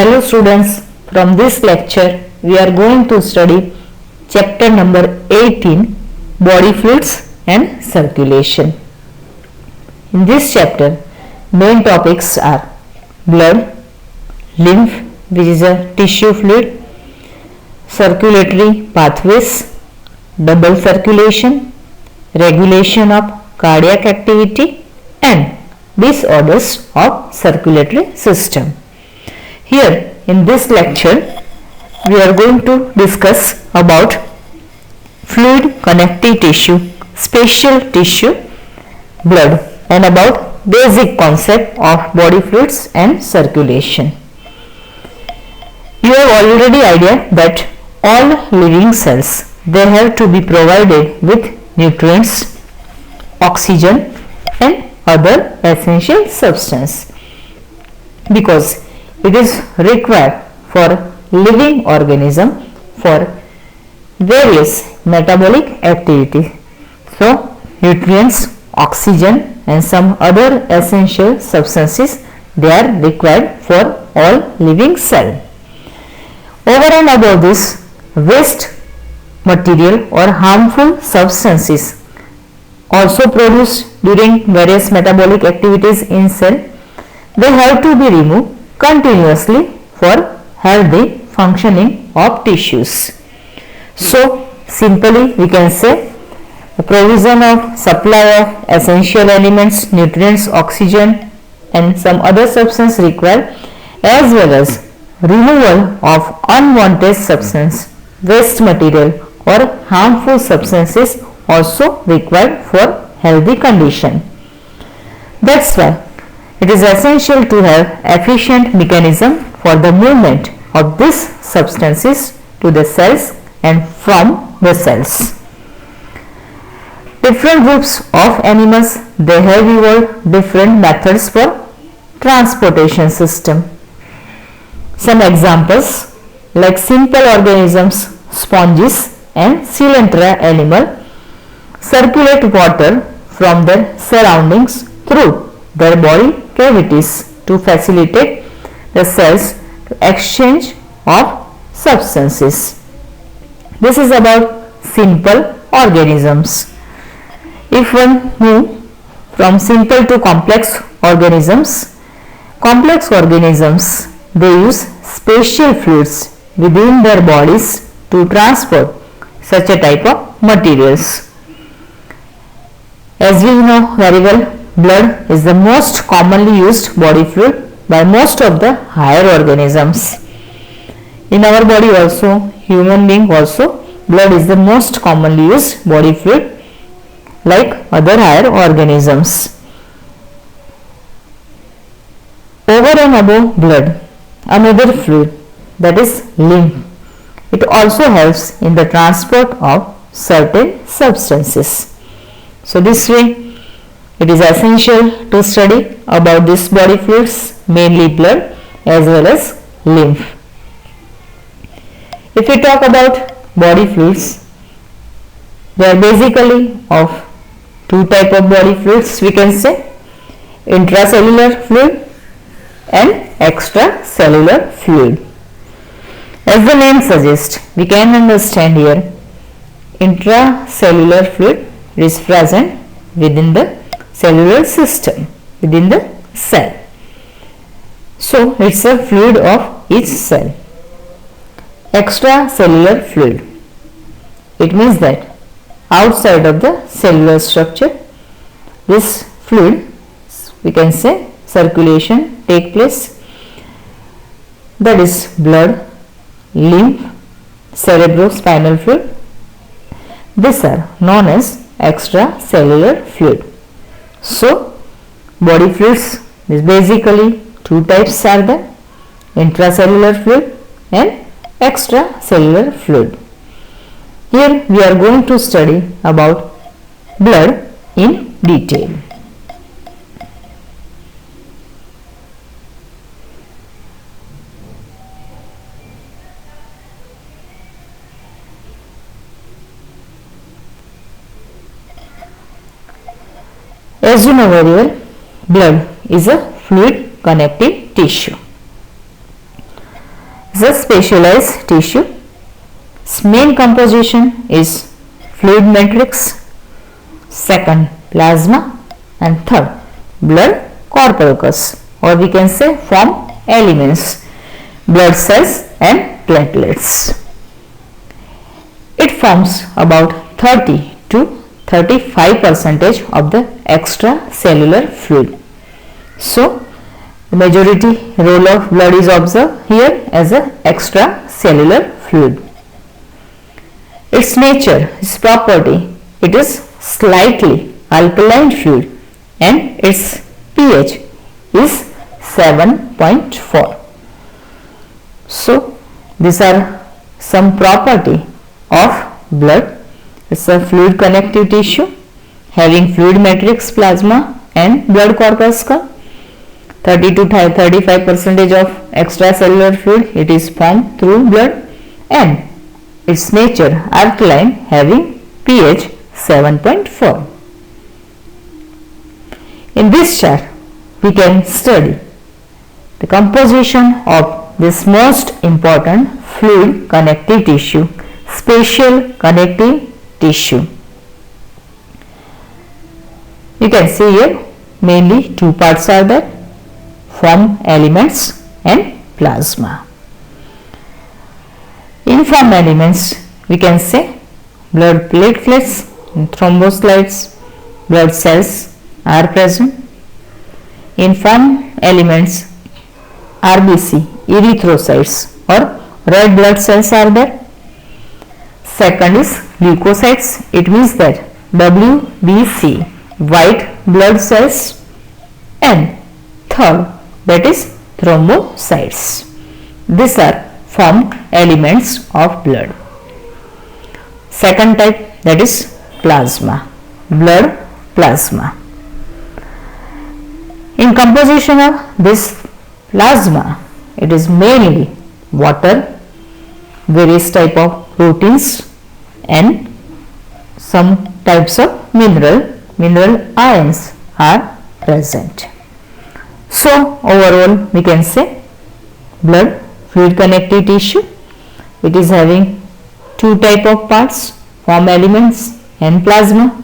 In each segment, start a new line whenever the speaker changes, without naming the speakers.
Hello students, from this lecture we are going to study chapter number 18, body fluids and circulation. In this chapter main topics are blood, lymph which is a tissue fluid, circulatory pathways, double circulation, regulation of cardiac activity and disorders of circulatory system. Here in this lecture we are going to discuss about fluid connective tissue, special tissue, blood and about basic concept of body fluids and circulation. You have already idea that all living cells, they have to be provided with nutrients, oxygen and other essential substance, because it is required for living organism for various metabolic activities. So nutrients, oxygen and some other essential substances, they are required for all living cell. Over and above this, waste material or harmful substances also produced during various metabolic activities in cell, they have to be removed continuously for healthy functioning of tissues. So simply we can say the provision of supply of essential elements, nutrients, oxygen and some other substance required, as well as removal of unwanted substance, waste material or harmful substances also required for healthy condition. That's why it is essential to have efficient mechanism for the movement of these substances to the cells and from the cells. Different groups of animals, they have evolved different methods for transportation system. Some examples like simple organisms, sponges and coelenterate animal circulate water from their surroundings through their body cavities to facilitate the cells to exchange of substances. This is about simple organisms. If one move from simple to complex organisms they use special fluids within their bodies to transport such a type of materials. As we know very well, blood is the most commonly used body fluid by most of the higher organisms. In our body also, human being also, blood is the most commonly used body fluid like other higher organisms. Over and above blood, another fluid, that is lymph. It also helps in the transport of certain substances. So this way it is essential to study about these body fluids, mainly blood as well as lymph. If we talk about body fluids, they are basically of two type of body fluids, we can say intracellular fluid and extracellular fluid. As the name suggests, we can understand here intracellular fluid is present within the cellular system, within the cell. So it's a fluid of each cell. Extracellular fluid, it means that outside of the cellular structure, this fluid, we can say circulation take place, that is blood, lymph, cerebrospinal fluid. These are known as extracellular fluid. So body fluids is basically two types are the intracellular fluid and extracellular fluid. Here we are going to study about blood in detail. As you know very well, blood is a fluid connective tissue. is a specialized tissue. Its main composition is fluid matrix, second plasma, and third blood corpuscles, or we can say form elements, blood cells and platelets. It forms about 30 to 35% of the extracellular fluid. So, the majority role of blood is observed here as a extracellular fluid. Its nature, its property, it is slightly alkaline fluid and its pH is 7.4. So, these are some property of blood. It's a fluid connective tissue having fluid matrix, plasma and blood corpuscle. 30 to 35% of extracellular fluid it is formed through blood, and its nature alkaline having pH 7.4. In this chart we can study the composition of this most important fluid connective tissue, spatial connective tissue. You can see here mainly two parts are there, form elements and plasma. In form elements we can say blood platelets and thrombocytes, blood cells are present. In form elements RBC, erythrocytes or red blood cells are there. Second is leukocytes, it means that WBC, white blood cells, and third that is thrombocytes. These are formed elements of blood. Second type, that is plasma, blood plasma. In composition of this plasma, it is mainly water, various type of proteins and some types of mineral ions are present. So overall we can say blood fluid connective tissue, it is having two type of parts, form elements and plasma.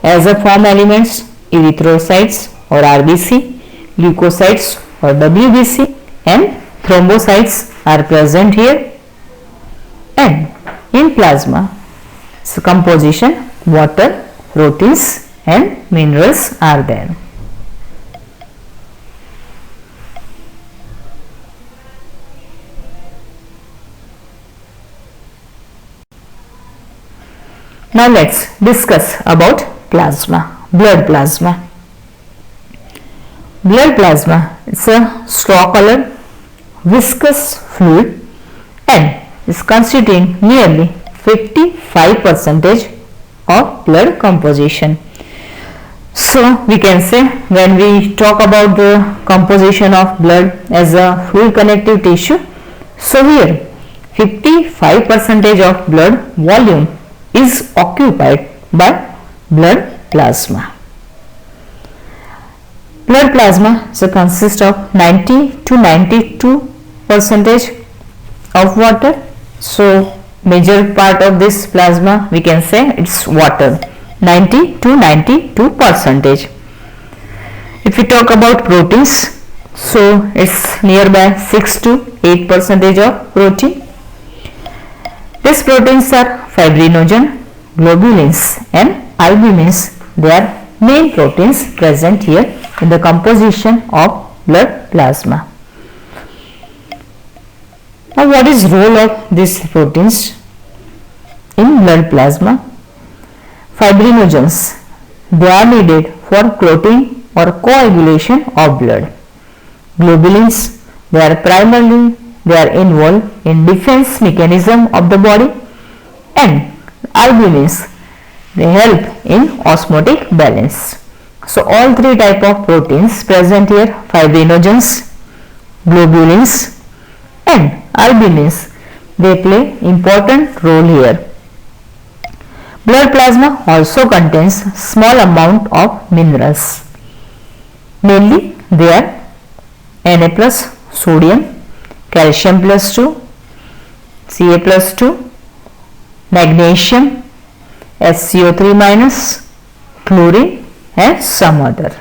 As a form elements, erythrocytes or RBC, leukocytes or WBC and thrombocytes are present here, and in plasma so composition water, proteins and minerals are there. Now let's discuss about plasma, blood plasma. Blood plasma is a straw colored viscous fluid and is constituting nearly 55% of blood composition. So we can say when we talk about the composition of blood as a fluid connective tissue, so here 55% of blood volume is occupied by blood plasma. Blood plasma so consists of 90 to 92% of water. So major part of this plasma we can say it's water, 90 to 92%. If we talk about proteins, so it's nearby 6 to 8% of protein. These proteins are fibrinogen, globulins and albumins. They are main proteins present here in the composition of blood plasma. Now what is role of these proteins in blood plasma? Fibrinogens, they are needed for clotting or coagulation of blood. Globulins, they are involved in defense mechanism of the body, and albumins, they help in osmotic balance. So all three type of proteins present here, fibrinogens, globulins and albumins, they play important role here. Blood plasma also contains small amount of minerals. Mainly they are Na+, sodium, calcium plus 2, Ca plus 2, magnesium, SCO3 minus, chlorine and some other.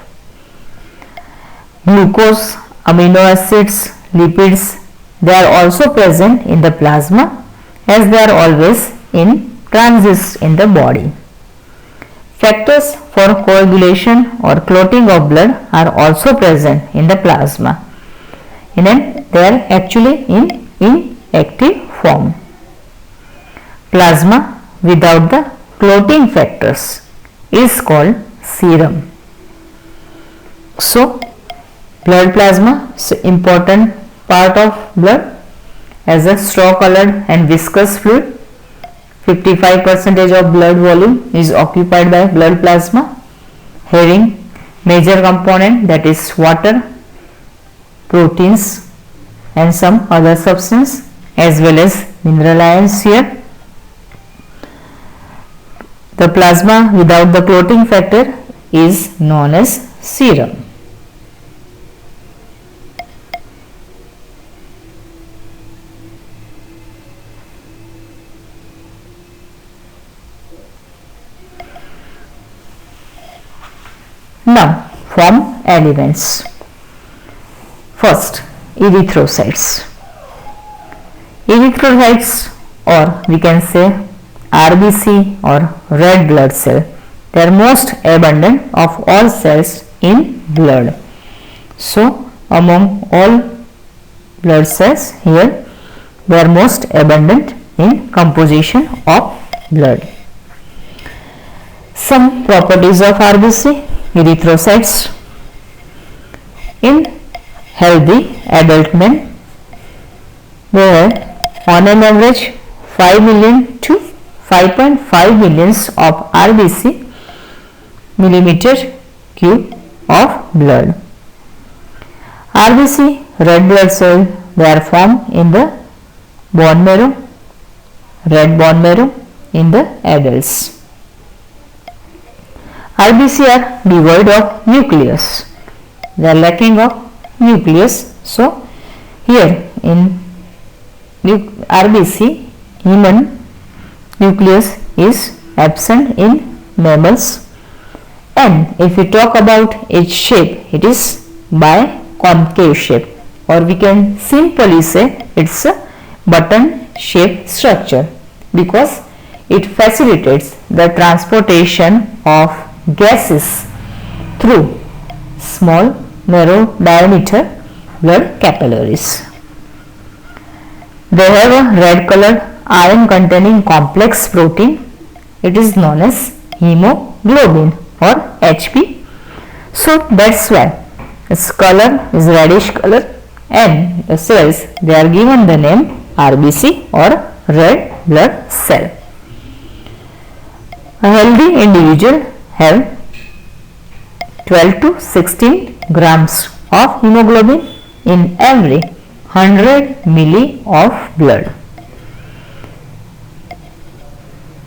Glucose, amino acids, lipids, they are also present in the plasma as they are always in transit in the body. Factors for coagulation or clotting of blood are also present in the plasma, and they are actually in inactive form. Plasma without the clotting factors is called serum. So, blood plasma is an important part of blood as a straw colored and viscous fluid. 55% of blood volume is occupied by blood plasma, having major component, that is water, proteins and some other substance as well as mineral ions here. The plasma without the clotting factor is known as serum. Now, form elements. First, erythrocytes. Erythrocytes, or we can say RBC or red blood cell, they are most abundant of all cells in blood. So, among all blood cells here, they are most abundant in composition of blood. Some properties of RBC, erythrocytes. In healthy adult men, they have on an average 5 million to 5.5 millions of RBC millimeter cube of blood. RBC red blood cell, they are formed in the bone marrow, red bone marrow in the adults. RBC are devoid of nucleus. They are lacking of nucleus. So, here in RBC, human nucleus is absent in mammals, and if we talk about its shape, it is biconcave shape, or we can simply say it's a button shaped structure because it facilitates the transportation of gases through small narrow diameter blood capillaries. They have a red colored iron containing complex protein. It is known as hemoglobin or HP. So that's why its color is reddish color, and the cells, they are given the name RBC or red blood cell. A healthy individual have 12 to 16 grams of hemoglobin in every 100 milli of blood.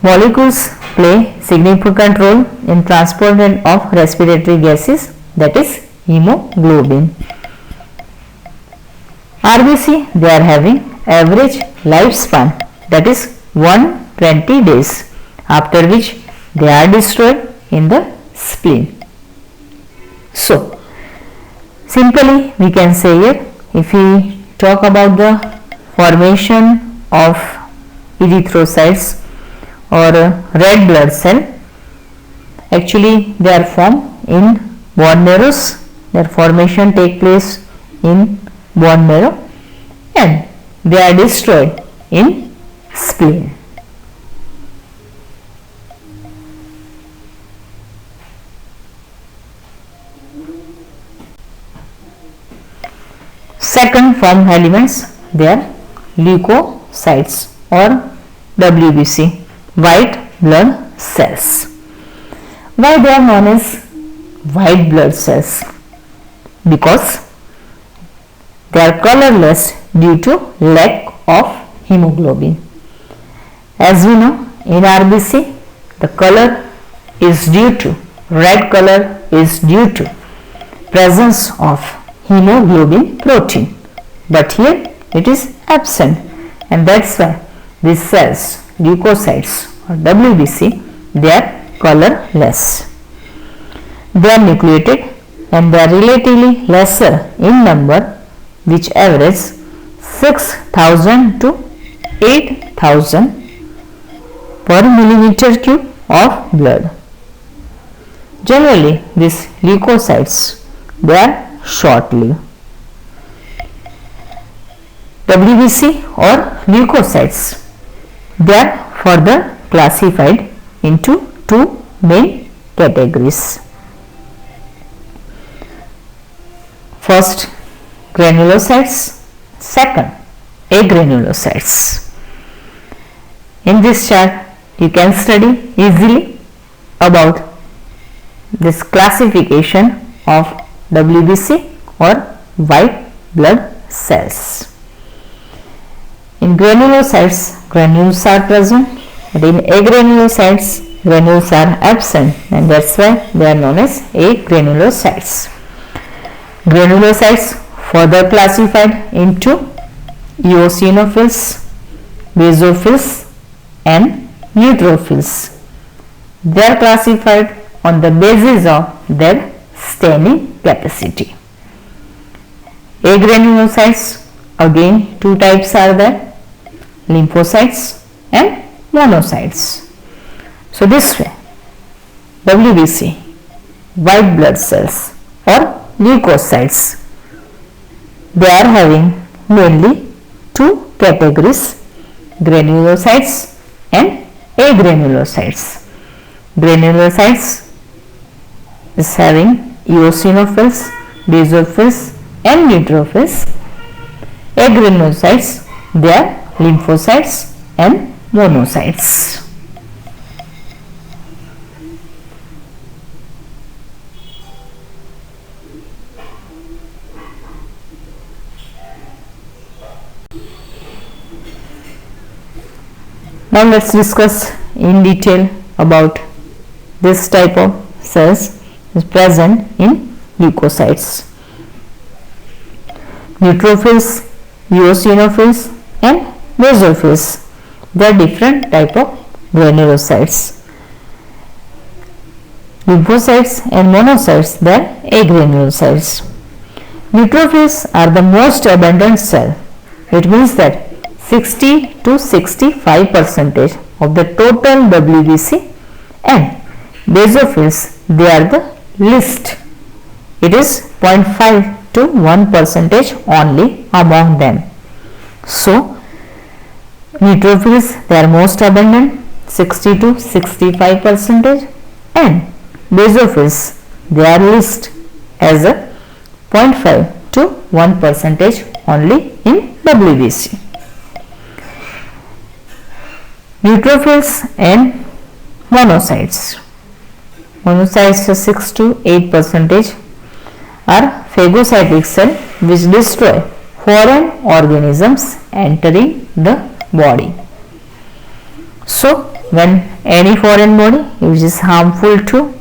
Molecules play significant role in transport of respiratory gases, that is hemoglobin. RBC, they are having average lifespan, that is 120 days, after which they are destroyed in the spleen. So, simply we can say here, if we talk about the formation of erythrocytes or red blood cell, actually they are formed in bone marrows. Their formation take place in bone marrow and they are destroyed in spleen. Second form elements, they are leukocytes or WBC, white blood cells. Why they are known as white blood cells? Because they are colorless due to lack of hemoglobin. As we know, in RBC, the color is due to, red color is due to presence of hemoglobin protein, but here it is absent, and that's why these cells, leukocytes or WBC, they are colorless. They are nucleated and they are relatively lesser in number, which average 6,000 to 8,000 per millimeter cube of blood. Generally, these leukocytes, they are short-lived. WBC or leukocytes, they are further classified into two main categories. First, granulocytes, second, agranulocytes. In this chart, you can study easily about this classification of WBC or white blood cells. In granulocytes, granules are present, but in agranulocytes, granules are absent, and that's why they are known as agranulocytes. Granulocytes further classified into eosinophils, basophils, and neutrophils. They are classified on the basis of their staining capacity. Agranulocytes, again two types are there, lymphocytes and monocytes. So this way, WBC, white blood cells or leukocytes, they are having mainly two categories, granulocytes and agranulocytes. Granulocytes is having eosinophils, basophils and neutrophils. Agranulocytes, they are lymphocytes and monocytes. Now let's discuss in detail about this type of cells is present in leukocytes. Neutrophils, eosinophils and basophils, they are different type of granulocytes. Lymphocytes and monocytes, they are agranulocytes. Neutrophils are the most abundant cell. It means that 60 to 65% of the total WBC, and basophils, they are the least. It is 0.5 to 1% only among them. So, neutrophils, they are most abundant, 60 to 65%, and basophils, they are least as a 0.5 to 1% only in WBC. Neutrophils and monocytes. Monocytes 6 to 8% are phagocytic cells which destroy foreign organisms entering the body. So, when any foreign body which is harmful to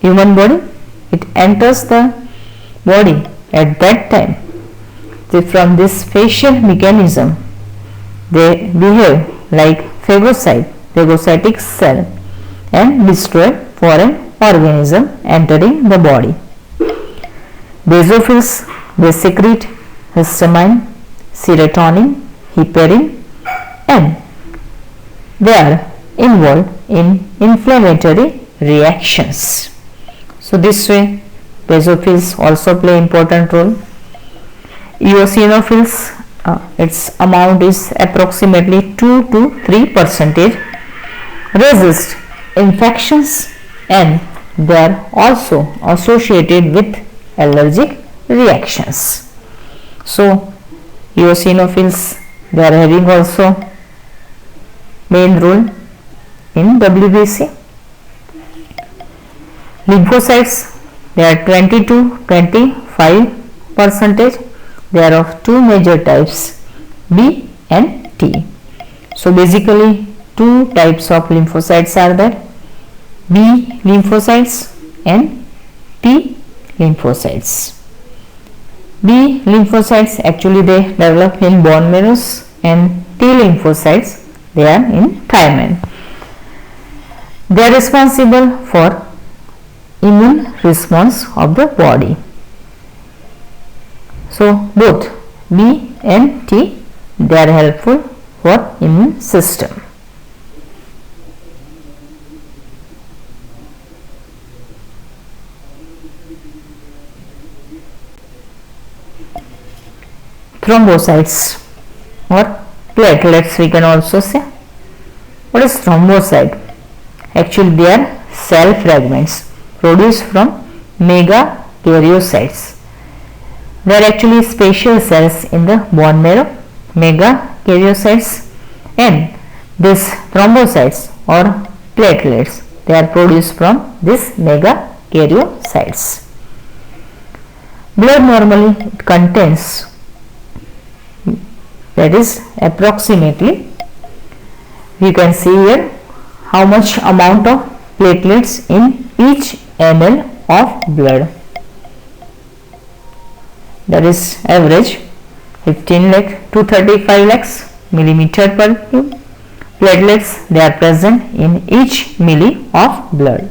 human body, it enters the body at that time. From this facial mechanism, they behave like phagocytic cell and destroy foreign organism entering the body. Basophils, they secrete histamine, serotonin, heparin, and they are involved in inflammatory reactions. So this way, basophils also play important role. Eosinophils, its amount is approximately 2 to 3%, resist infections, and they are also associated with allergic reactions. So eosinophils, they are having also main role in WBC. Lymphocytes, they are 20 to 25%. They are of two major types, B and T. So basically two types of lymphocytes are there, B lymphocytes and T lymphocytes. B lymphocytes actually they develop in bone marrows, and T lymphocytes they are in thymus. They are responsible for immune response of the body. So both B and T they are helpful for immune system. Thrombocytes or platelets we can also say. What is thrombocyte? Actually they are cell fragments produced from megakaryocytes. They are actually special cells in the bone marrow, megakaryocytes, and these thrombocytes or platelets they are produced from these megakaryocytes. Blood normally contains, that is approximately, you can see here how much amount of platelets in each ml of blood. That is average 15 lakh to 35 lakhs millimeter per cube. Platelets they are present in each milli of blood.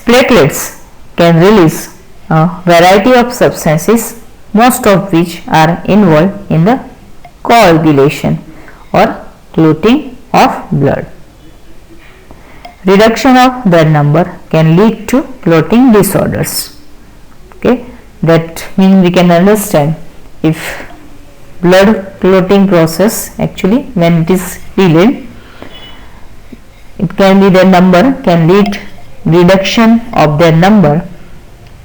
Platelets can release a variety of substances, most of which are involved in the coagulation or clotting of blood. Reduction of their number can lead to clotting disorders. Okay, that means we can understand if blood clotting process actually when it is delayed, it can be their number can lead reduction of their number,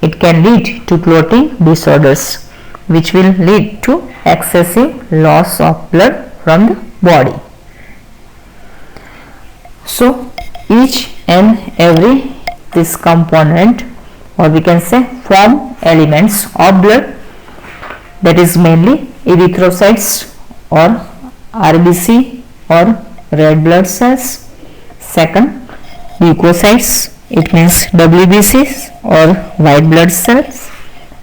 it can lead to clotting disorders, which will lead to excessive loss of blood from the body. So each and every this component, or we can say form elements of blood, that is mainly erythrocytes or RBC or red blood cells. Second, leukocytes, it means WBCs or white blood cells.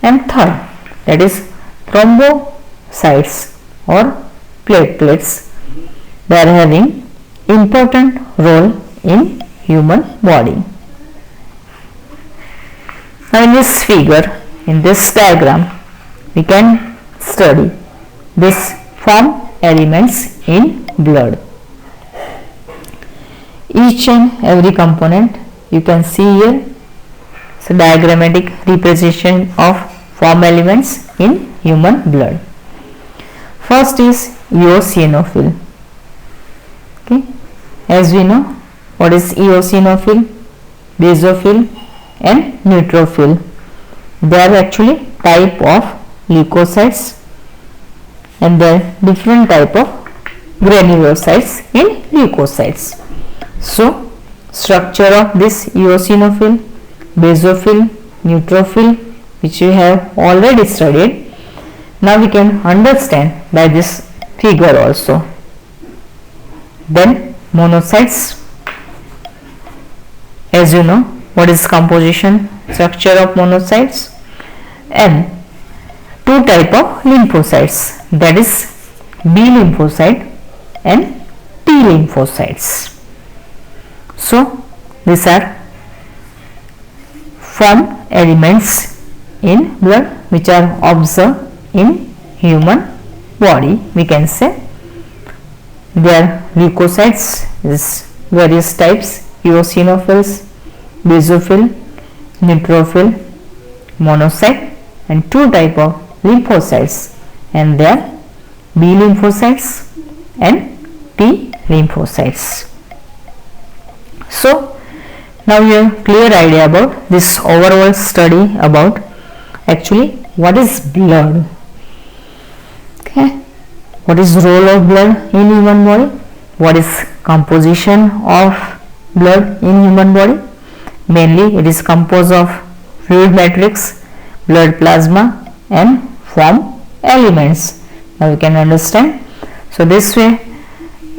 And third, that is thrombocytes or platelets. They are having important role in human body. Now in this figure, in this diagram, we can study this form elements in blood. Each and every component you can see here. So diagrammatic representation of form elements in human blood. First is eosinophil. Okay, as we know, what is eosinophil, basophil and neutrophil? They are actually type of leukocytes, and there are different type of granulocytes in leukocytes. So structure of this eosinophil, basophil, neutrophil, which we have already studied, now we can understand by this figure also. Then monocytes, as you know what is composition structure of monocytes, and two type of lymphocytes, that is B lymphocyte and T lymphocytes. So these are form elements in blood which are observed in human body. We can say their leukocytes is various types: eosinophils, basophil, neutrophil, monocyte, and two type of lymphocytes, and they are B lymphocytes and T lymphocytes. So now you have clear idea about this overall study about actually what is blood. Okay, what is role of blood in human body, what is composition of blood in human body. Mainly it is composed of fluid matrix, blood plasma and form elements. Now we can understand. So this way,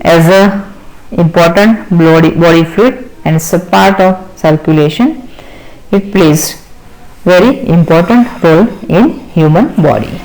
as a important body fluid and it's a part of circulation, it plays very important role in human body.